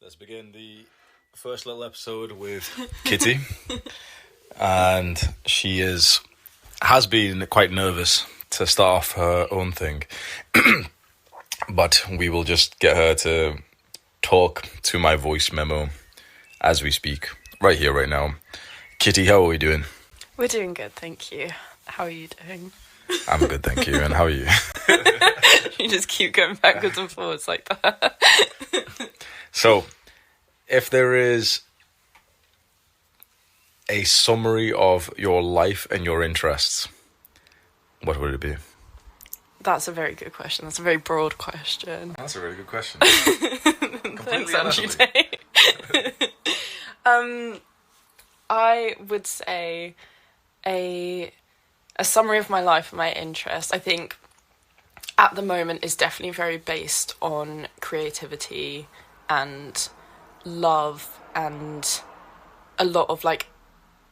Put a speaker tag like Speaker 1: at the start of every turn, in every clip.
Speaker 1: Let's begin the first little episode with Kitty, and she has been quite nervous to start off her own thing, but we will just get her to talk to my voice memo as we speak, right here, right now. Kitty, how are we doing?
Speaker 2: We're doing good, thank you. How are you doing?
Speaker 1: I'm good, thank you. And how are you?
Speaker 2: You just keep going backwards and forwards like that.
Speaker 1: So, if there is a summary of your life and your interests, what would it be?
Speaker 2: That's a very good question. That's a very broad question.
Speaker 1: That's a really good question.
Speaker 2: Thanks, Angie. I would say a summary of my life and my interests, I think, at the moment is definitely very based on creativity and love and a lot of like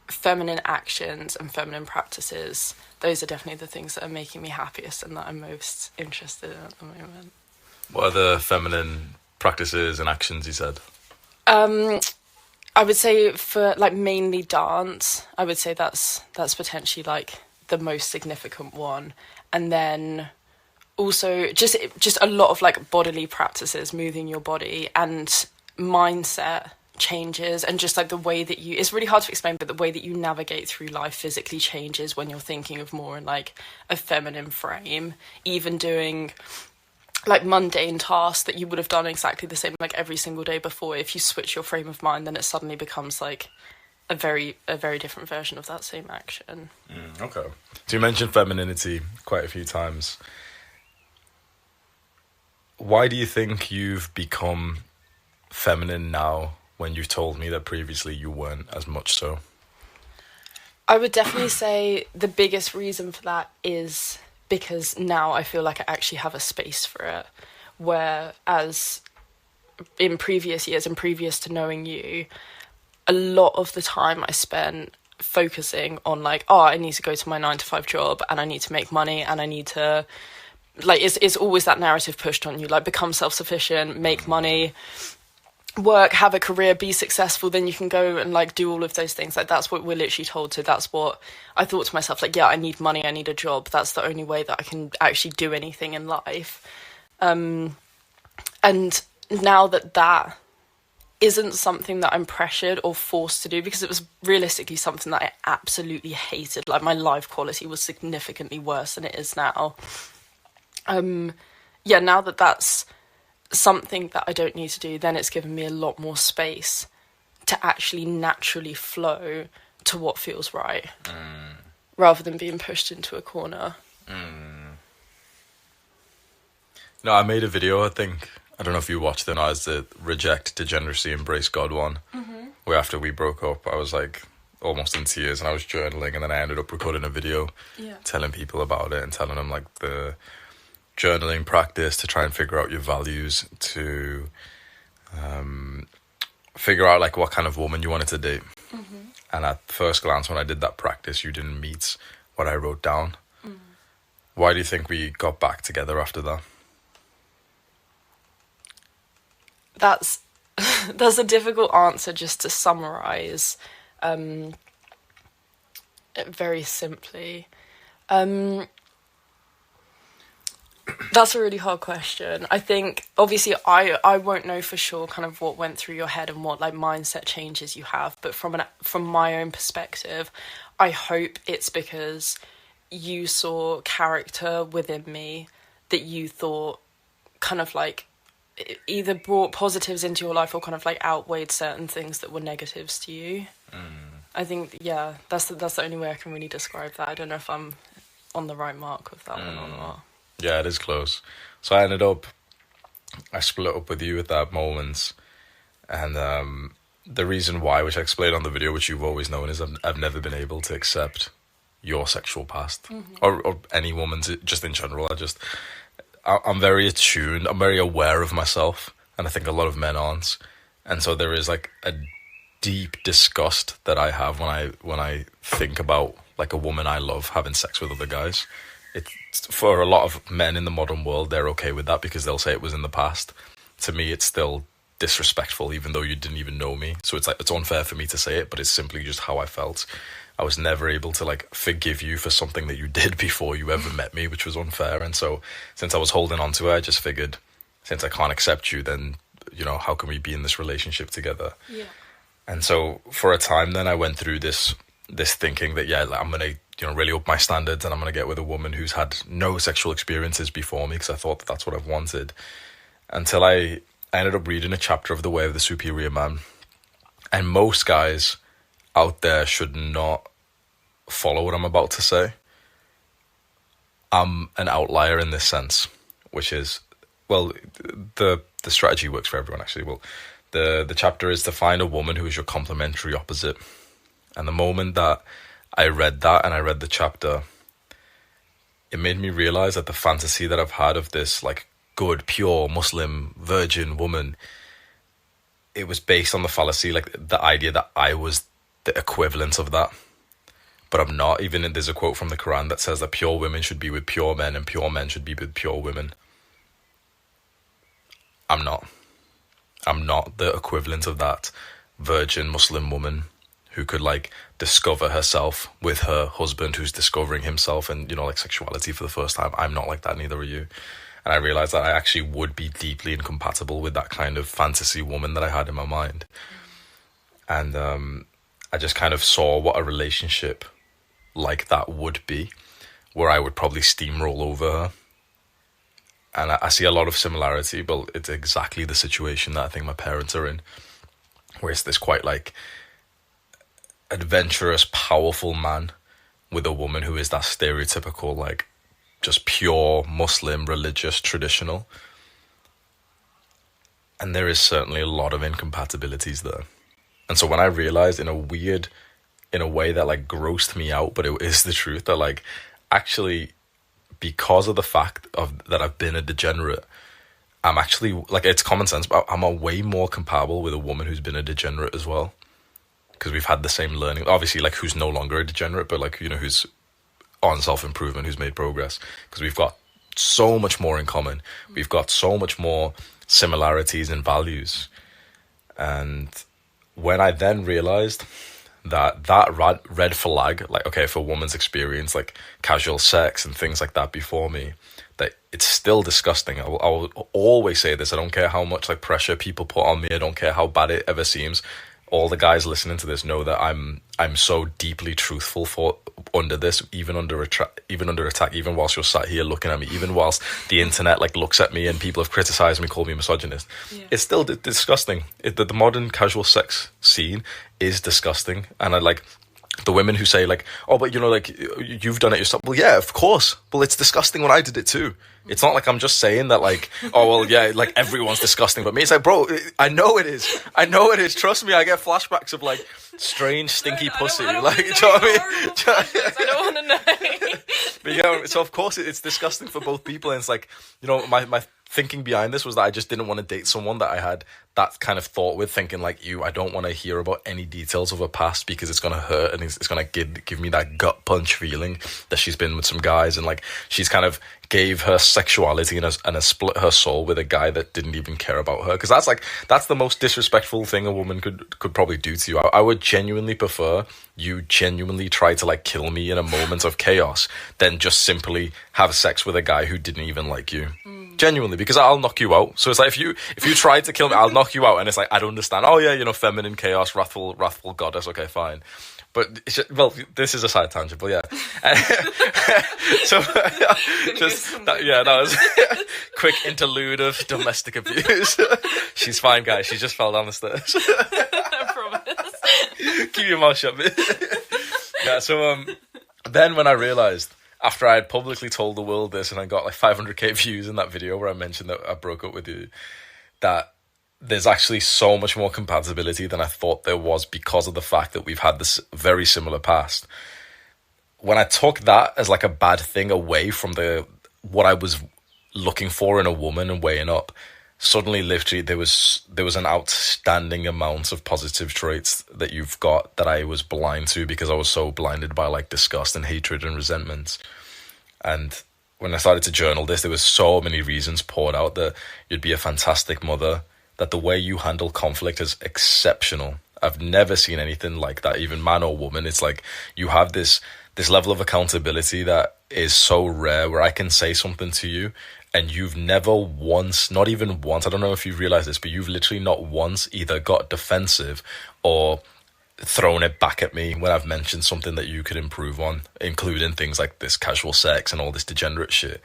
Speaker 2: feminine actions and feminine practices. Those are definitely the things that are making me happiest and that I'm most interested in at the moment.
Speaker 1: What are the feminine practices and actions you said?
Speaker 2: I would say for like mainly dance, I would say that's potentially like the most significant one. And then also just a lot of like bodily practices, moving your body and mindset changes, and just like the way that it's really hard to explain, but the way that you navigate through life physically changes when you're thinking of more in like a feminine frame. Even doing like mundane tasks that you would have done exactly the same like every single day before, if you switch your frame of mind, then it suddenly becomes like a very different version of that same action.
Speaker 1: Okay. So you mentioned femininity quite a few times. Why do you think you've become feminine now when you've told me that previously you weren't as much so?
Speaker 2: I would definitely say the biggest reason for that is because now I feel like I actually have a space for it. Whereas in previous years and previous to knowing you, a lot of the time I spent focusing on like, oh, I need to go to my 9-to-5 job and I need to make money and I need to, like, it's always that narrative pushed on you, like become self-sufficient, make money, work, have a career, be successful, then you can go and like do all of those things. Like that's what we're literally told to. That's what I thought to myself, like, yeah, I need money, I need a job. That's the only way that I can actually do anything in life. And now that isn't something that I'm pressured or forced to do, because it was realistically something that I absolutely hated. Like my life quality was significantly worse than it is now. Now that that's something that I don't need to do, then it's given me a lot more space to actually naturally flow to what feels right, rather than being pushed into a corner.
Speaker 1: No, I made a video, I think, I don't know if you watched it, or as the Reject Degeneracy Embrace God one, where after we broke up I was like almost in tears and I was journaling, and then I ended up recording a video telling people about it and telling them like the journaling practice to try and figure out your values, to figure out like what kind of woman you wanted to date. And at first glance, when I did that practice, you didn't meet what I wrote down. Why do you think we got back together after that?
Speaker 2: That's a difficult answer just to summarize very simply. That's a really hard question. I think, obviously, I won't know for sure kind of what went through your head and what like mindset changes you have. But from my own perspective, I hope it's because you saw character within me that you thought kind of like either brought positives into your life or kind of like outweighed certain things that were negatives to you. I think, that's the only way I can really describe that. I don't know if I'm on the right mark with that one or not.
Speaker 1: Yeah, it is close. So I split up with you at that moment, and the reason why, which I explained on the video, which you've always known, is I've never been able to accept your sexual past, or any woman's, just in general. I'm very attuned, I'm very aware of myself, and I think a lot of men aren't. And so there is like a deep disgust that I have when I think about like a woman I love having sex with other guys. It's, for a lot of men in the modern world, they're okay with that because they'll say it was in the past. To me, it's still disrespectful, even though you didn't even know me. So it's like, it's unfair for me to say it, but it's simply just how I felt. I was never able to like forgive you for something that you did before you ever met me, which was unfair. And so since I was holding on to it, I just figured, since I can't accept you, then, you know, how can we be in this relationship together?
Speaker 2: Yeah.
Speaker 1: And so for a time then I went through this thinking that, yeah, I'm going to, you know, really up my standards, and I'm going to get with a woman who's had no sexual experiences before me, because I thought that that's what I've wanted. Until I ended up reading a chapter of The Way of the Superior Man. And most guys out there should not follow what I'm about to say. I'm an outlier in this sense, which is, well, the strategy works for everyone, actually. Well, the chapter is to find a woman who is your complementary opposite. And the moment that I read that and I read the chapter, it made me realize that the fantasy that I've had of this like good, pure Muslim virgin woman, it was based on the fallacy, like the idea that I was the equivalent of that. But I'm not. Even there's a quote from the Quran that says that pure women should be with pure men and pure men should be with pure women. I'm not. I'm not the equivalent of that virgin Muslim woman who could like discover herself with her husband who's discovering himself and, you know, like sexuality for the first time. I'm not like that, neither are you. And I realized that I actually would be deeply incompatible with that kind of fantasy woman that I had in my mind. And I just kind of saw what a relationship like that would be, where I would probably steamroll over her. And I see a lot of similarity, but it's exactly the situation that I think my parents are in, where it's this quite like adventurous, powerful man with a woman who is that stereotypical, like just pure Muslim, religious, traditional. And there is certainly a lot of incompatibilities there. And so when I realized in a way that like grossed me out, but it is the truth, that like actually, because of the fact of that I've been a degenerate, I'm actually, like, it's common sense, but I'm a way more compatible with a woman who's been a degenerate as well. Because we've had the same learning, obviously, like, who's no longer a degenerate, but like, you know, who's on self-improvement, who's made progress. Because we've got so much more in common. We've got so much more similarities and values. And when I then realized that red flag, like, okay, if a woman's experienced like casual sex and things like that before me, that it's still disgusting. I will always say this. I don't care how much like pressure people put on me. I don't care how bad it ever seems. All the guys listening to this know that I'm so deeply truthful for under this, even under attack, even whilst you're sat here looking at me, even whilst the internet like looks at me and people have criticized me, called me misogynist. Yeah. It's still disgusting. The modern casual sex scene is disgusting, and I like the women who say like, oh, but you know, like you've done it yourself. Well, yeah, of course. Well, it's disgusting when I did it too. It's not like I'm just saying that like, oh, well, yeah, like everyone's disgusting but me. It's like, bro, I know it is. Trust me, I get flashbacks of like strange, stinky pussy. I don't like, do you know what I mean?
Speaker 2: I don't want to know.
Speaker 1: But yeah, so of course it's disgusting for both people. And it's like, you know, my thinking behind this was that I just didn't want to date someone that I had that kind of thought with, thinking like you, I don't want to hear about any details of her past because it's going to hurt and it's going to give me that gut punch feeling that she's been with some guys and like she's kind of gave her sexuality and has split her soul with a guy that didn't even care about her. Because that's the most disrespectful thing a woman could probably do to you. I would genuinely prefer you genuinely try to like kill me in a moment of chaos than just simply have sex with a guy who didn't even like you. Genuinely, because I'll knock you out. So it's like if you try to kill me, I'll knock you out. And it's like, I don't understand. Oh yeah, you know, feminine chaos, wrathful goddess. Okay, fine. But well, this is a side tangent, but yeah. So that was quick interlude of domestic abuse. She's fine, guys. She just fell down the stairs.
Speaker 2: I promise.
Speaker 1: Keep your mouth shut, Yeah. So then when I realized, after I had publicly told the world this and I got like 500k views in that video where I mentioned that I broke up with you, that there's actually so much more compatibility than I thought there was because of the fact that we've had this very similar past. When I took that as like a bad thing away from what I was looking for in a woman and weighing up, suddenly literally there was an outstanding amount of positive traits that you've got that I was blind to because I was so blinded by like disgust and hatred and resentment. And when I started to journal this, there was so many reasons poured out that you'd be a fantastic mother, that the way you handle conflict is exceptional. I've never seen anything like that, even man or woman. It's like you have this level of accountability that is so rare, where I can say something to you and you've never once, not even once, I don't know if you've realized this, but you've literally not once either got defensive or thrown it back at me when I've mentioned something that you could improve on, including things like this casual sex and all this degenerate shit.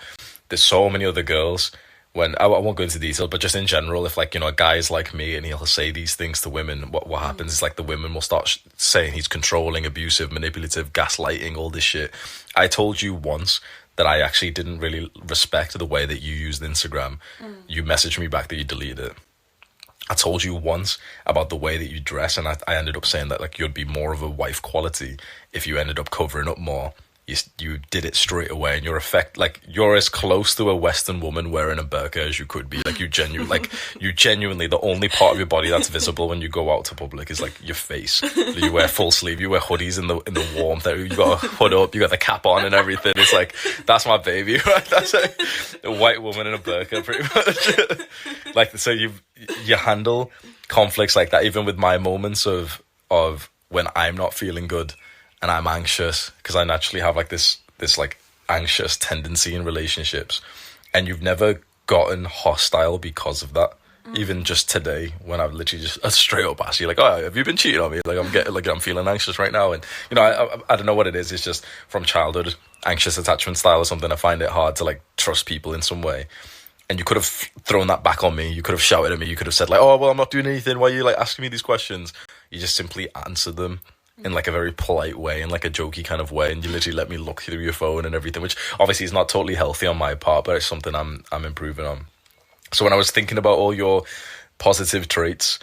Speaker 1: There's so many other girls, when I won't go into detail, but just in general, if like, you know, a guy's like me and he'll say these things to women, what happens is like the women will start saying he's controlling, abusive, manipulative, gaslighting, all this shit. I told you once that I actually didn't really respect the way that you used Instagram. You messaged me back that you deleted it. I told you once about the way that you dress, and I ended up saying that like you'd be more of a wife quality if you ended up covering up more. You did it straight away, and you're as close to a Western woman wearing a burqa as you could be. Like you genuinely, the only part of your body that's visible when you go out to public is like your face. You wear full sleeve, you wear hoodies in the warmth. You got a hood up, you got the cap on and everything. It's like, that's my baby, right? That's a white woman in a burqa, pretty much. Like, so you handle conflicts like that, even with my moments of when I'm not feeling good and I'm anxious, because I naturally have like this like anxious tendency in relationships, and you've never gotten hostile because of that. Even just today, when I've literally just straight up asked you like, oh, have you been cheating on me? Like I'm feeling anxious right now, and you know, I don't know what it is. It's just from childhood, anxious attachment style or something. I find it hard to like trust people in some way. And you could have thrown that back on me. You could have shouted at me. You could have said like, oh, well, I'm not doing anything. Why are you like asking me these questions? You just simply answered them in like a very polite way, in like a jokey kind of way, and you literally let me look through your phone and everything, which obviously is not totally healthy on my part, but it's something I'm improving on. So when I was thinking about all your positive traits,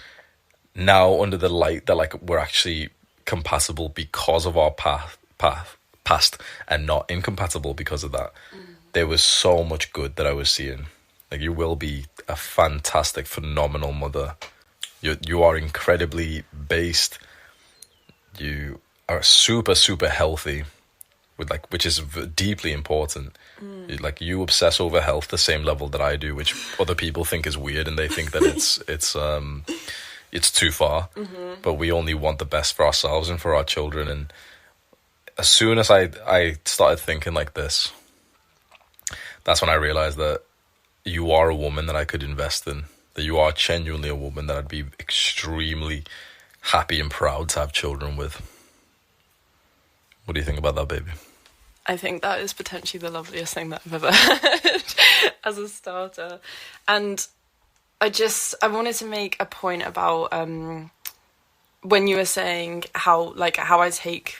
Speaker 1: now under the light that like we're actually compatible because of our past and not incompatible because of that, there was so much good that I was seeing. Like, you will be a fantastic, phenomenal mother. You are incredibly based. You are super, super healthy, which is deeply important. You obsess over health the same level that I do, which other people think is weird, and they think that it's too far. But we only want the best for ourselves and for our children. And as soon as I started thinking like this, that's when I realized that you are a woman that I could invest in. That you are genuinely a woman that I'd be extremely happy and proud to have children with. What do you think about that, baby?
Speaker 2: I think that is potentially the loveliest thing that I've ever heard as a starter. And I wanted to make a point about when you were saying how I take,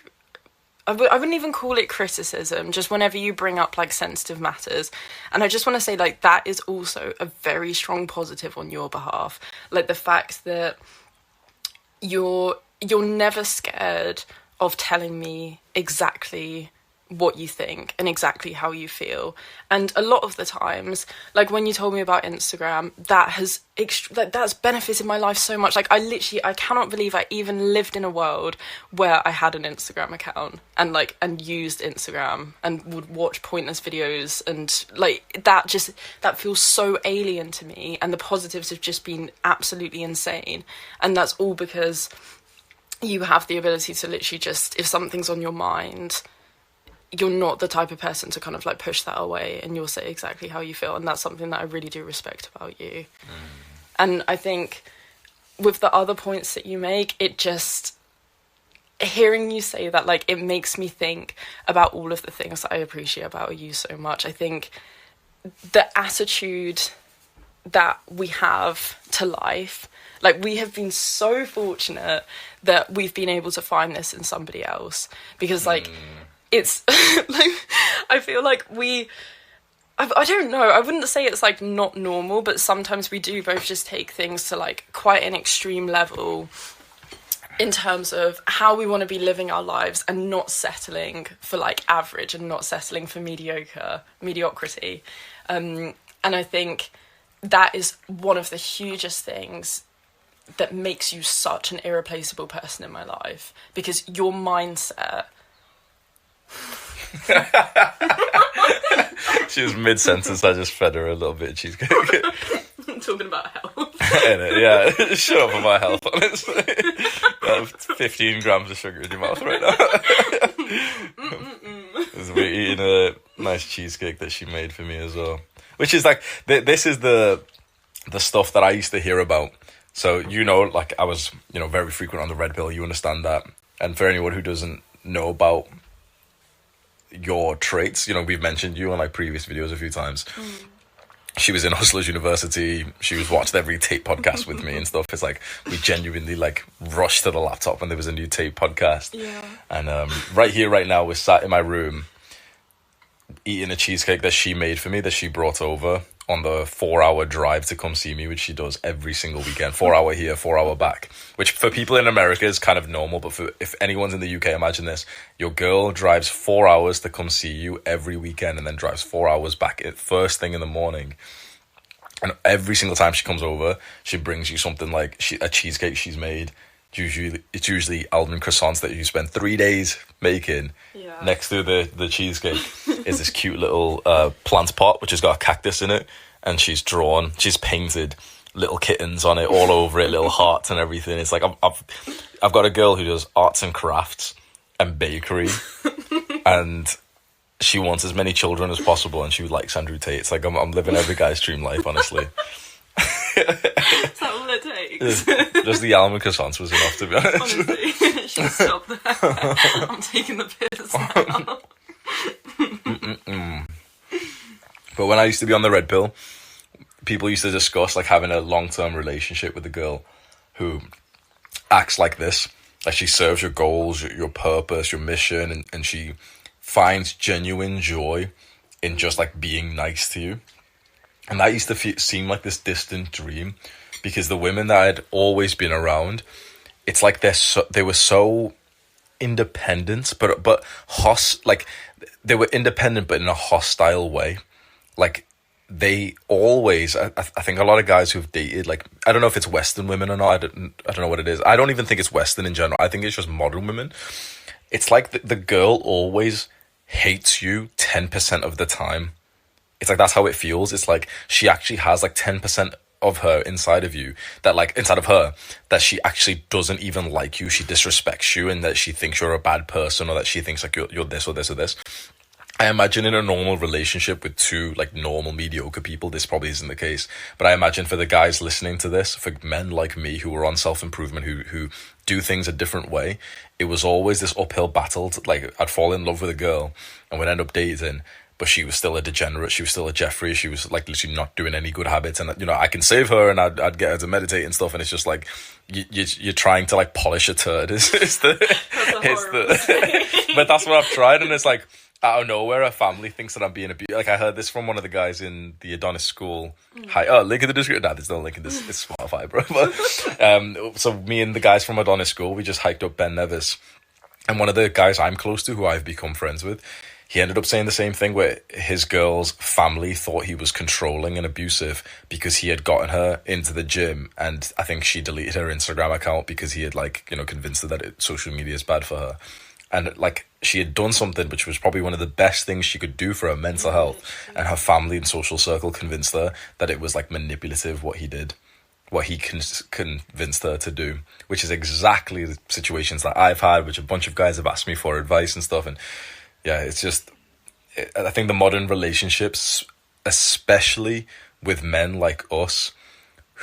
Speaker 2: I wouldn't even call it criticism, just whenever you bring up like sensitive matters. And I just want to say like that is also a very strong positive on your behalf. Like the fact that you're never scared of telling me exactly what you think and exactly how you feel. And a lot of the times, like when you told me about Instagram, that's benefited my life so much. Like I cannot believe I even lived in a world where I had an Instagram account and used Instagram and would watch pointless videos, and like that feels so alien to me. And the positives have just been absolutely insane. And that's all because you have the ability to literally just, if something's on your mind, you're not the type of person to kind of like push that away, and you'll say exactly how you feel. And that's something that I really do respect about you. And I think with the other points that you make, it just, hearing you say that, like, it makes me think about all of the things that I appreciate about you so much. I think the attitude that we have to life, like, we have been so fortunate that we've been able to find this in somebody else, because like it's like, I feel like I don't know, I wouldn't say it's like not normal, but sometimes we do both just take things to like quite an extreme level in terms of how we want to be living our lives, and not settling for like average, and not settling for mediocrity. And I think that is one of the hugest things that makes you such an irreplaceable person in my life, because your mindset.
Speaker 1: She was mid-sentence, I just fed her a little bit of cheesecake.
Speaker 2: I'm talking about health.
Speaker 1: Yeah, shut up for my health, honestly. 15 grams of sugar in your mouth right now. We're eating a nice cheesecake that she made for me as well. Which is like, this is the stuff that I used to hear about. So, like I was, very frequent on the red pill. You understand that. And for anyone who doesn't know about your traits, we've mentioned you on like previous videos a few times. She was in Hustlers University. She was watched every tape podcast with me and stuff. It's like we genuinely like rushed to the laptop when there was a new tape podcast.
Speaker 2: Yeah.
Speaker 1: And right here, right now, we're sat in my room eating a cheesecake that she made for me, that she brought over on the 4-hour drive to come see me, which she does every single weekend. 4-hour here, 4-hour back, which for people in America is kind of normal. But if anyone's in the UK, imagine this. Your girl drives 4 hours to come see you every weekend and then drives 4 hours back at first thing in the morning. And every single time she comes over, she brings you something like a cheesecake she's made. It's usually almond croissants that you spend 3 days making.
Speaker 2: Yeah.
Speaker 1: Next to the cheesecake is this cute little plant pot, which has got a cactus in it. And she's painted little kittens on it all over it, little hearts and everything. It's like, I've got a girl who does arts and crafts and bakery. And she wants as many children as possible. And she likes Andrew Tate. It's like, I'm living every guy's dream life, honestly.
Speaker 2: Is that all it takes?
Speaker 1: Just the almond croissants was enough, to be honest.
Speaker 2: Honestly, should stop there. I'm taking the piss now.
Speaker 1: But when I used to be on the red pill, people used to discuss like having a long-term relationship with a girl who acts like this. Like she serves your goals, your purpose, your mission, and she finds genuine joy in just like being nice to you. And that used to seem like this distant dream, because the women that I'd always been around, it's like they were so independent, but like they were independent, but in a hostile way. Like they always, I think a lot of guys who've dated, like, I don't know if it's Western women or not. I don't know what it is. I don't even think it's Western in general. I think it's just modern women. It's like the girl always hates you 10% of the time. It's like, that's how it feels. It's like she actually has like 10% of her inside of you, that like inside of her, that she actually doesn't even like you. She disrespects you, and that she thinks you're a bad person, or that she thinks like you're this or this or this. I imagine in a normal relationship with two like normal mediocre people, this probably isn't the case. But I imagine for the guys listening to this, for men like me who are on self-improvement, who do things a different way, it was always this uphill battle. Like I'd fall in love with a girl and would end up dating, but she was still a degenerate. She was still a Jeffrey. She was like literally not doing any good habits. And, I can save her, and I'd get her to meditate and stuff. And it's just like, you're trying to like polish a turd. But that's what I've tried. And it's like, out of nowhere, her family thinks that I'm being abused. Like I heard this from one of the guys in the Adonis school. Link in the description. Nah, there's no link in this. It's Spotify, bro. But, so me and the guys from Adonis school, we just hiked up Ben Nevis. And one of the guys I'm close to, who I've become friends with, he ended up saying the same thing, where his girl's family thought he was controlling and abusive because he had gotten her into the gym, and I think she deleted her Instagram account because he had convinced her that social media is bad for her. And like she had done something which was probably one of the best things she could do for her mental health, and her family and social circle convinced her that it was like manipulative what he did, what he convinced her to do, which is exactly the situations that I've had, which a bunch of guys have asked me for advice and stuff. And yeah, it's just, I think the modern relationships, especially with men like us,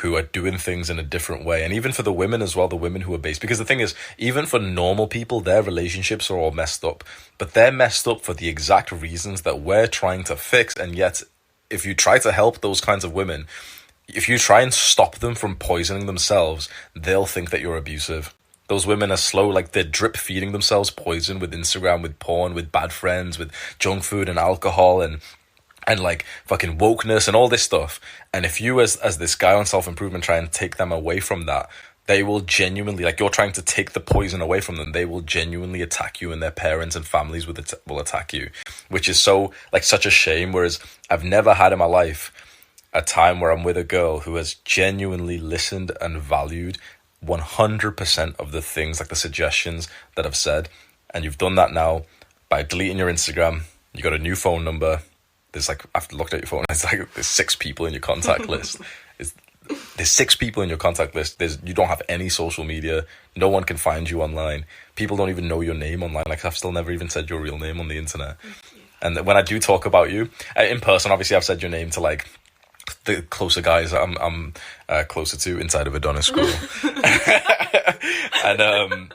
Speaker 1: who are doing things in a different way, and even for the women as well, the women who are based, because the thing is, even for normal people, their relationships are all messed up, but they're messed up for the exact reasons that we're trying to fix. And yet, if you try to help those kinds of women, if you try and stop them from poisoning themselves, they'll think that you're abusive. Those women are slow, like they're drip feeding themselves poison with Instagram, with porn, with bad friends, with junk food and alcohol and like fucking wokeness and all this stuff. And if you as this guy on self-improvement try and take them away from that, they will genuinely, like you're trying to take the poison away from them, they will genuinely attack you, and their parents and families will attack you, which is so like such a shame. Whereas I've never had in my life a time where I'm with a girl who has genuinely listened and valued 100% of the things, like the suggestions that I've said. And you've done that now by deleting your Instagram. You got a new phone number. There's like, I've looked at your phone, it's like there's 6 people in your contact list. This there's 6 people in your contact list. You don't have any social media. No one can find you online. People don't even know your name online. Like, I've still never even said your real name on the internet. And when I do talk about you in person, obviously I've said your name to like the closer guys I'm closer to inside of Adonis School. And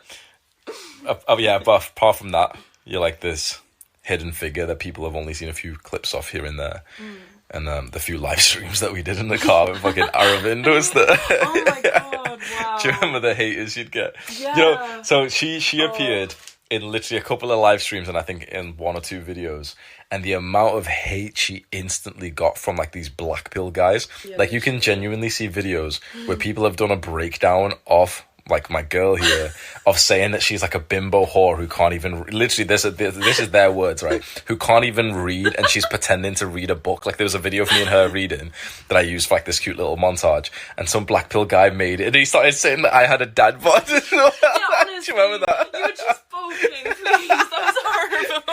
Speaker 1: yeah, but apart from that, you're like this hidden figure that people have only seen a few clips of here and there. And the few live streams that we did in the car with fucking Aravind was there.
Speaker 2: Oh my god, wow.
Speaker 1: Do you remember the haters you'd get?
Speaker 2: Yeah.
Speaker 1: You know, so she appeared in literally a couple of live streams and I think in 1 or 2 videos, and the amount of hate she instantly got from like these black pill guys. Like, you can genuinely see videos where people have done a breakdown of like my girl here, of saying that she's like a bimbo whore who can't even, literally this is their words, right, who can't even read, and she's pretending to read a book. Like, there was a video of me and her reading that I used for like this cute little montage, and some black pill guy made it and he started saying that I had a dad bod.
Speaker 2: Yeah, honestly,
Speaker 1: do you remember that?
Speaker 2: You were just bulking, please. That was horrible.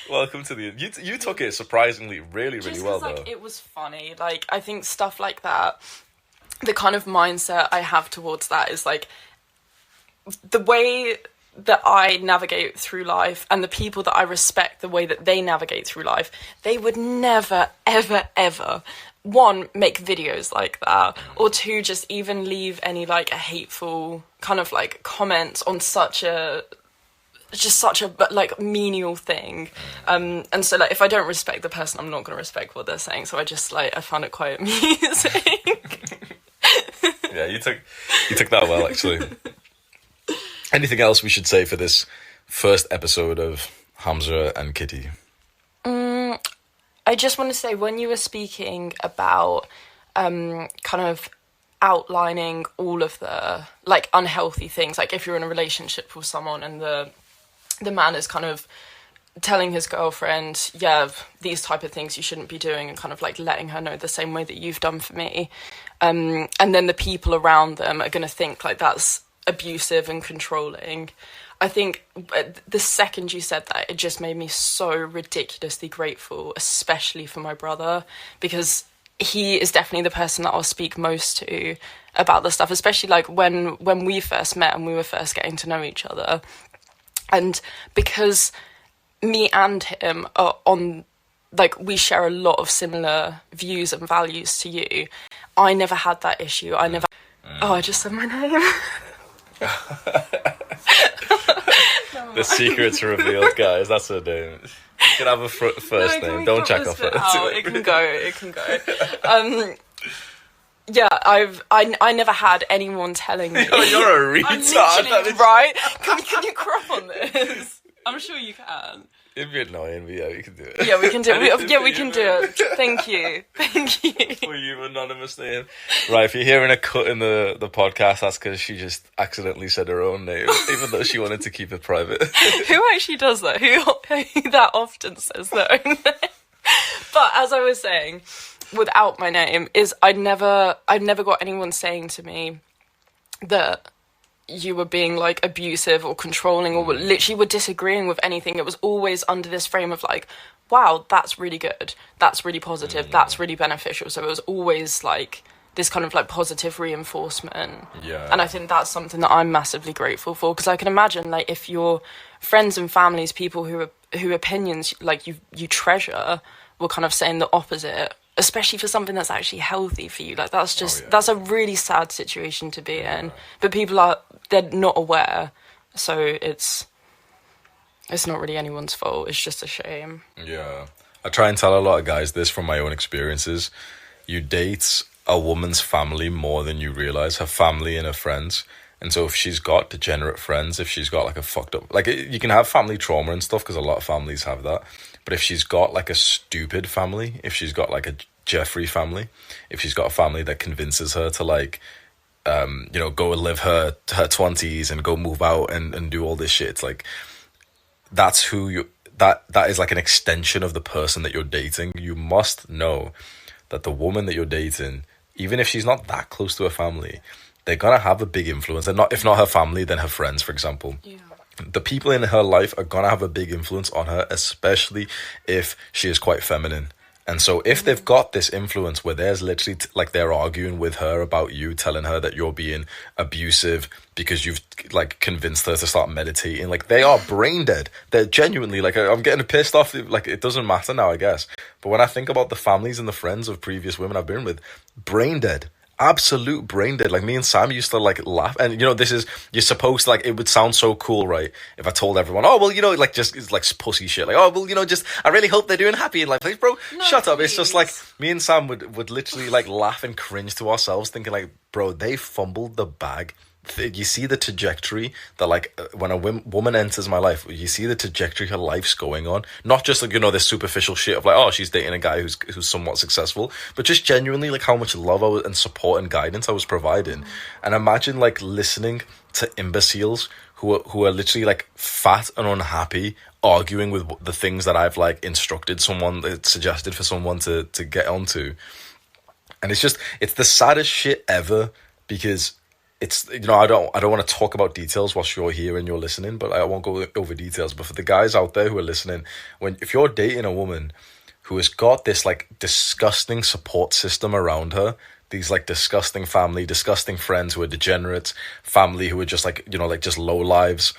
Speaker 1: Welcome to the... You took it surprisingly really
Speaker 2: Just
Speaker 1: well,
Speaker 2: like,
Speaker 1: though.
Speaker 2: it was funny. Like, I think stuff like that, the kind of mindset I have towards that is like the way that I navigate through life and the people that I respect, the way that they navigate through life, they would never, ever, ever, 1, make videos like that, or 2, just even leave any like a hateful kind of like comments on such a like menial thing. And so like if I don't respect the person, I'm not going to respect what they're saying. So I just like, I found it quite amusing.
Speaker 1: Yeah, you took that well, actually. Anything else we should say for this first episode of Hamza and Kitty?
Speaker 2: I just want to say, when you were speaking about kind of outlining all of the like unhealthy things, like if you're in a relationship with someone and the man is kind of telling his girlfriend, yeah, these type of things you shouldn't be doing, and kind of like letting her know the same way that you've done for me, and then the people around them are going to think like that's abusive and controlling. I think the second you said that, it just made me so ridiculously grateful, especially for my brother, because he is definitely the person that I'll speak most to about this stuff, especially like when we first met and we were first getting to know each other. And because me and him are on, like, we share a lot of similar views and values to you, I never had that issue. I never... Oh, I just said my name.
Speaker 1: The secret's revealed, guys. That's her name. You can have a first name. Don't check off it.
Speaker 2: It can go. Yeah, I never had anyone telling me.
Speaker 1: Oh, you're a retard.
Speaker 2: Right? Can you crop on this? I'm sure you can.
Speaker 1: It'd be annoying, but yeah, we can do it.
Speaker 2: Yeah, we can do it. We can do it. Thank you.
Speaker 1: For you, anonymous name. Right, if you're hearing a cut in the podcast, that's because she just accidentally said her own name, even though she wanted to keep it private.
Speaker 2: Who actually does that? Who that often says their own name? But as I was saying, without my name, is I've never got anyone saying to me that you were being like abusive or controlling or literally were disagreeing with anything. It was always under this frame of like, wow, that's really good, that's really positive, that's really beneficial. So it was always like this kind of like positive reinforcement.
Speaker 1: Yeah.
Speaker 2: And I think that's something that I'm massively grateful for, because I can imagine like if your friends and families, people who opinions like you treasure, were kind of saying the opposite, especially for something that's actually healthy for you. Like that's just that's a really sad situation to be in. But people they're not aware, so it's not really anyone's fault. It's just a shame.
Speaker 1: Yeah, I try and tell a lot of guys this from my own experiences. You date a woman's family more than you realize, her family and her friends. And so if she's got degenerate friends, if she's got like a fucked up, like you can have family trauma and stuff, because a lot of families have that. But if she's got like a stupid family, if she's got like a Jeffrey family, if she's got a family that convinces her to like, go and live her 20s and go move out and do all this shit, it's like, that's who that is like an extension of the person that you're dating. You must know that the woman that you're dating, even if she's not that close to her family, they're gonna have a big influence. And if not her family, then her friends, for example. Yeah. The people in her life are gonna have a big influence on her, especially if she is quite feminine And so if they've got this influence where there's literally like they're arguing with her about you, telling her that you're being abusive because you've like convinced her to start meditating, like they are brain dead. They're genuinely like, I'm getting pissed off. Like it doesn't matter now, I guess. But when I think about the families and the friends of previous women I've been with, brain dead. Absolute brain dead. Like me and Sam used to like laugh, and you know, this is, you're supposed to like, it would sound so cool, right, if I told everyone, oh well, you know, like just it's like pussy shit, like, oh well, you know, just I really hope they're doing happy in life. Like, bro,
Speaker 2: No,
Speaker 1: shut up. It's
Speaker 2: please.
Speaker 1: just like me and Sam would literally like laugh and cringe to ourselves, thinking like, bro, they fumbled the bag. You see the trajectory that like when a woman enters my life, you see the trajectory her life's going on. Not just like, you know, this superficial shit of like, oh, she's dating a guy who's somewhat successful, but just genuinely like how much love and support and guidance I was providing. And imagine like listening to imbeciles who are literally like fat and unhappy, arguing with the things that I've like instructed someone, suggested for someone to get onto. And it's the saddest shit ever, because it's, you know, I don't want to talk about details whilst you're here and you're listening, but I won't go over details. But for the guys out there who are listening, if you're dating a woman who has got this like disgusting support system around her, these like disgusting family, disgusting friends who are degenerates, family who are just like, you know, like just low lives,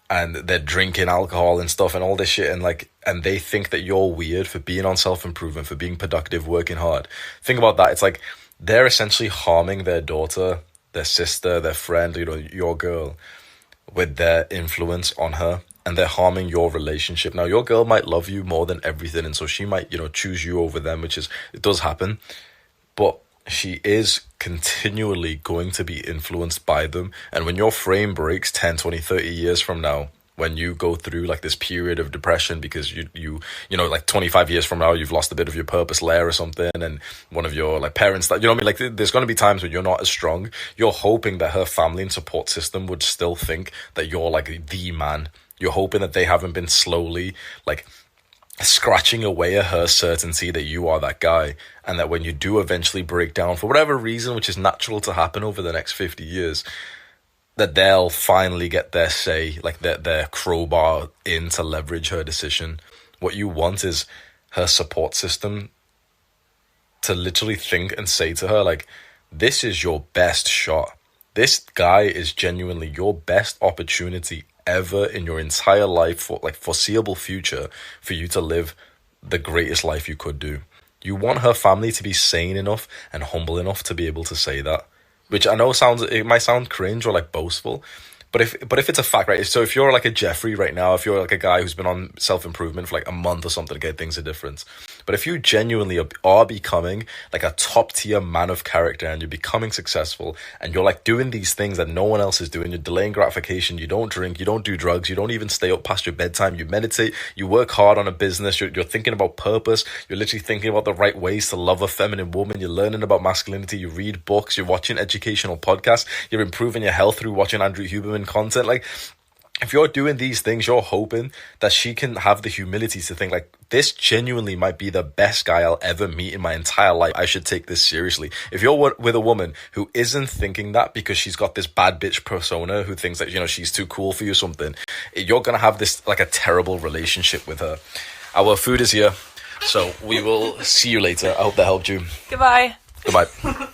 Speaker 1: and they're drinking alcohol and stuff and all this shit, and like, and they think that you're weird for being on self-improvement, for being productive, working hard. Think about that. It's like they're essentially harming their daughter, their sister, their friend, you know, your girl, with their influence on her, and they're harming your relationship. Now, your girl might love you more than everything, and so she might, you know, choose you over them, which is, it does happen, but she is continually going to be influenced by them. And when your frame breaks 10, 20, 30 years from now, when you go through like this period of depression because you know, like 25 years from now, you've lost a bit of your purpose layer or something, and one of your like parents, that, you know what I mean, like there's going to be times when you're not as strong. You're hoping that her family and support system would still think that you're like the man. You're hoping that they haven't been slowly like scratching away at her certainty that you are that guy, and that when you do eventually break down for whatever reason, which is natural to happen over the next 50 years, that they'll finally get their say, like their crowbar in to leverage her decision. What you want is her support system to literally think and say to her, like, this is your best shot. This guy is genuinely your best opportunity ever in your entire life, for like foreseeable future, for you to live the greatest life you could do. You want her family to be sane enough and humble enough to be able to say that. Which I know it might sound cringe or like boastful, but if it's a fact, right? So if you're like a Jeffrey right now, if you're like a guy who's been on self-improvement for like a month or something to get things a difference, but if you genuinely are becoming like a top tier man of character, and you're becoming successful, and you're like doing these things that no one else is doing, you're delaying gratification, you don't drink, you don't do drugs, you don't even stay up past your bedtime, you meditate, you work hard on a business, you're thinking about purpose, you're literally thinking about the right ways to love a feminine woman, you're learning about masculinity, you read books, you're watching educational podcasts, you're improving your health through watching Andrew Huberman content. Like, if you're doing these things, you're hoping that she can have the humility to think like, this genuinely might be the best guy I'll ever meet in my entire life. I should take this seriously. If you're with a woman who isn't thinking that because she's got this bad bitch persona, who thinks that, you know, she's too cool for you or something, you're going to have this like a terrible relationship with her. Our food is here, so we will see you later. I hope that helped you.
Speaker 2: Goodbye.
Speaker 1: Goodbye.